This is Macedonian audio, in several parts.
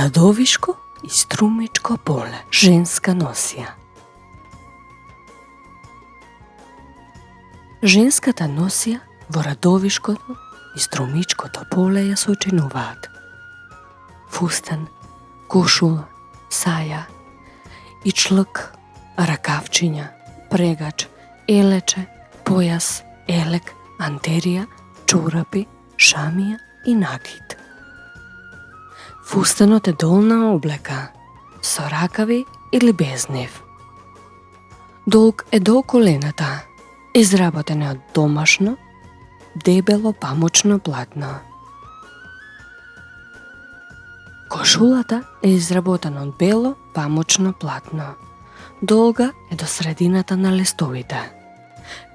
радовишко и струмичко поле, женска носија. Женската носија во радовишкото и струмичкото поле ја сочинуваат фустан, кошула, саја, ичлак, ракавчиња, прегач, елече, појас, елек, антерија, чорапи, шамија и накид. Фустанот е долна облека, со ракави или без нив. Долг е до колената, изработен е од домашно, дебело памучно платно. Кошулата е изработена од бело памучно платно. Долга е до средината на листовите.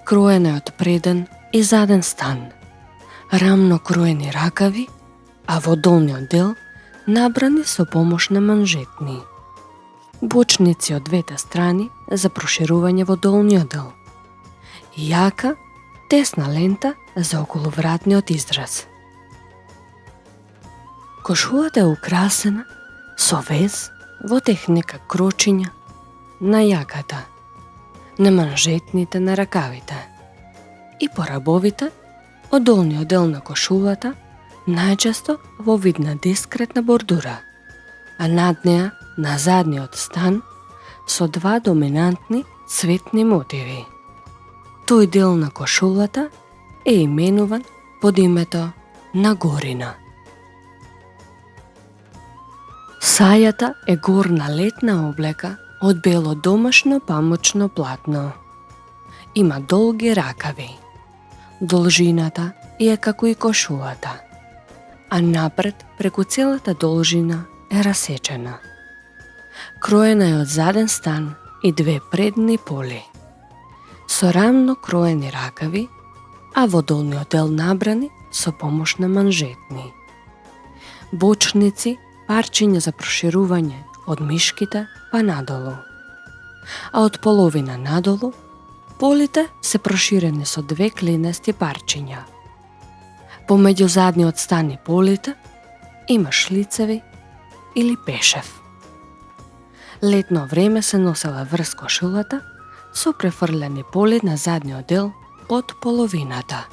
Кроена е од преден и заден стан. Рамно кроени ракави, а во долниот дел набрани со помош на манжетни. Бочници од двете страни за проширување во долниот дел. Јака, тесна лента за околувратниот израз. Кошулата е украсена со вез во техника крочиња на јаката, на манжетните на ракавите и по рабовите од долниот дел на кошулата, најчесто во вид на дискретна бордура, а над неа на задниот стан со два доминантни цветни мотиви. Тој дел на кошулата е именуван под името нагорина. Сајата е горна летна облека од бело домашно памучно платно. Има долги ракави. Должината е како и кошулата, а напред преку целата должина е расечена. Кроена е од заден стан и две предни поли, со рамно кроени ракави, а во долниот дел набрани со помош на манжетни. Бочници, парчиња за проширување од мишките па надолу, а од половина надолу полите се проширени со две клинести парчиња. Помеѓу задниот стан и полите има шлицеви или пешев. Летно време се носела врз кошулата со префрлени поли на задниот дел под половината.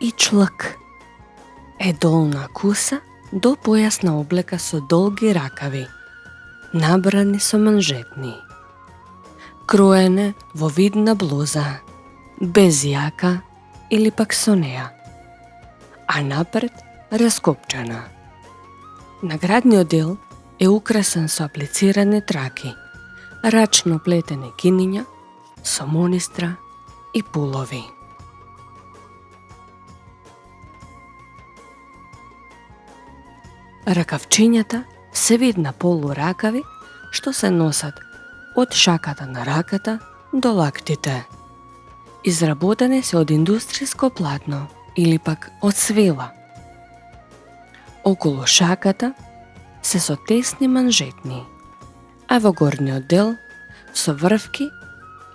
Ичлак е долна куса до појасна облека со долги ракави, набрани со манжетни. Кроене во вид на блуза, без јака или пак со неа, а напред раскопчана. Наградниот дел е украсен со аплицирани траки, рачно плетени киниња, со монистра и пулови. Ракавчињата се вид на полуракави што се носат од шаката на раката до лактите. Изработени се од индустријско платно или пак од свила. Околу шаката се со тесни манжетни, а во горниот дел со врвки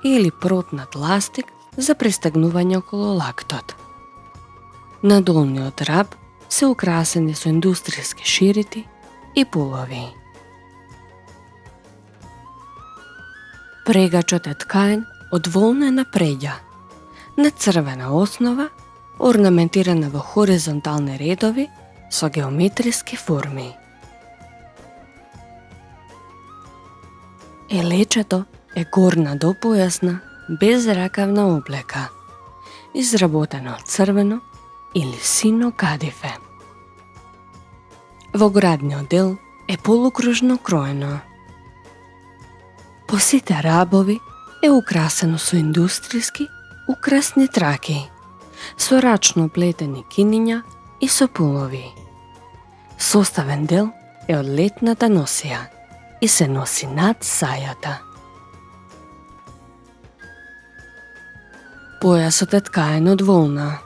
или протнат ластик за пристегнување околу лактот. На долниот раб се украсени со индустријски ширити и пулови. Прегачот е ткаен од волнена преѓа, на црвена основа, орнаментирана во хоризонтални редови со геометриски форми. Елечето е горна до појасна, безракавна облека, изработена од црвено или сино кадифе. Во градниот дел е полукружно кроено. По сите рабови е украсено со индустријски украсни траки, со рачно плетени киниња и со пулови. Составен дел е од летната носија и се носи над сајата. Појасот е ткаен од волна.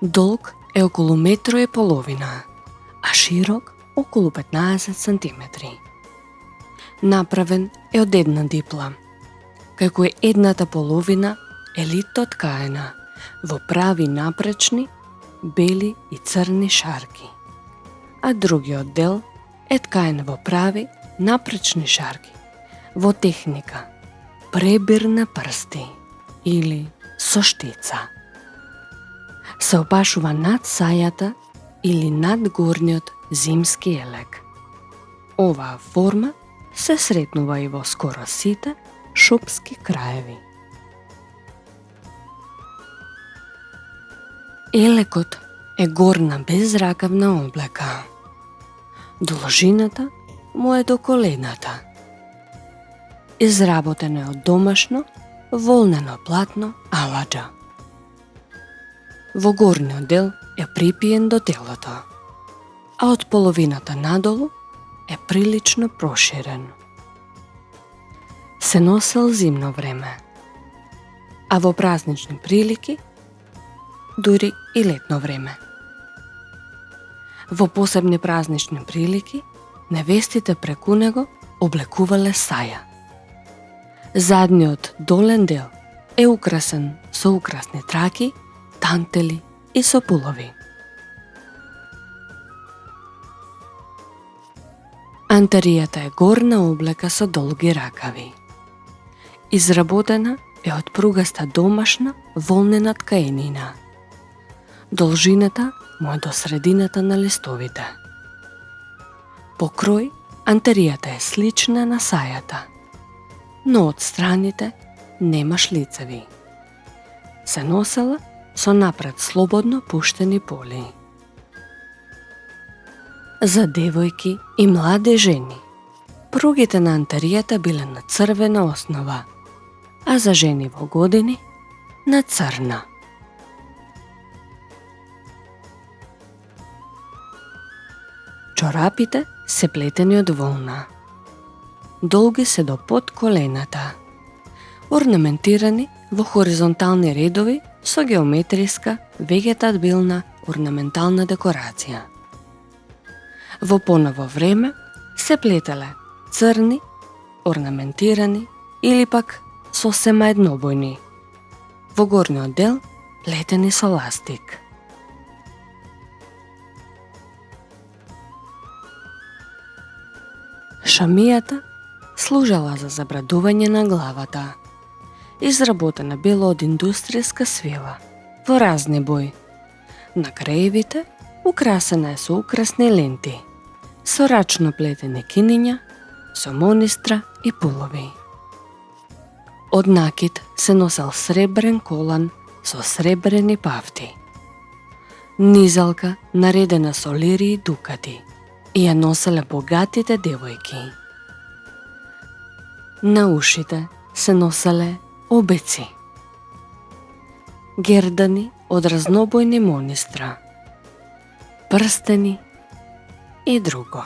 Долг е околу 1,5 метра, а широк околу 15 сантиметри. Направен е од една дипла, како и едната половина е лито ткаена во прави напречни бели и црни шарки, а другиот дел е ткаен во прави напречни шарки, во техника пребир на прсти или со штица. Се опашува над сајата или над горниот зимски елек. Оваа форма се сретнува и во скоро сите шопски краеви. Елекот е горна безракавна облека. Должината му е до колената. Изработено е од домашно волнено платно аладжа. Во горниот дел е припиен до телото, а од половината надолу е прилично проширен. Се носел зимно време, а во празнични прилики дури и летно време. Во посебни празнични прилики невестите преку него облекувале саја. Задниот долен дел е украсен со украсни траки, тантели и со пулови. Антеријата е горна облека со долги ракави. Изработена е од пругаста домашна волнена ткаенина. Должината му е до средината на листовите. По крој, антеријата е слична на сајата, но од страните нема шлицеви. Се носела со напред слободно пуштени поли. За девојки и млади жени, пругите на антеријата биле на црвена основа, а за жени во години на црна. Чорапите се плетени од волна. Долги се до под колената, орнаментирани во хоризонтални редови со геометриска, вегетабилна, орнаментална декорација. Во поново време се плетеле црни, орнаментирани или пак сосема еднобојни, во горниот дел плетени со ластик. Шамијата служела за забрадување на главата. Изработена била од индустријска свила, во разни бои. На краевите украсена е со украсни ленти, со рачно плетени киниња, со монистра и пулови. Од накид се носел сребрен колан со сребрени павти. Низалка наредена со лири и дукати, и ја носеле богатите девојки. На ушите се носеле обеци, гердани од разнобојни монистра, прстени и друго.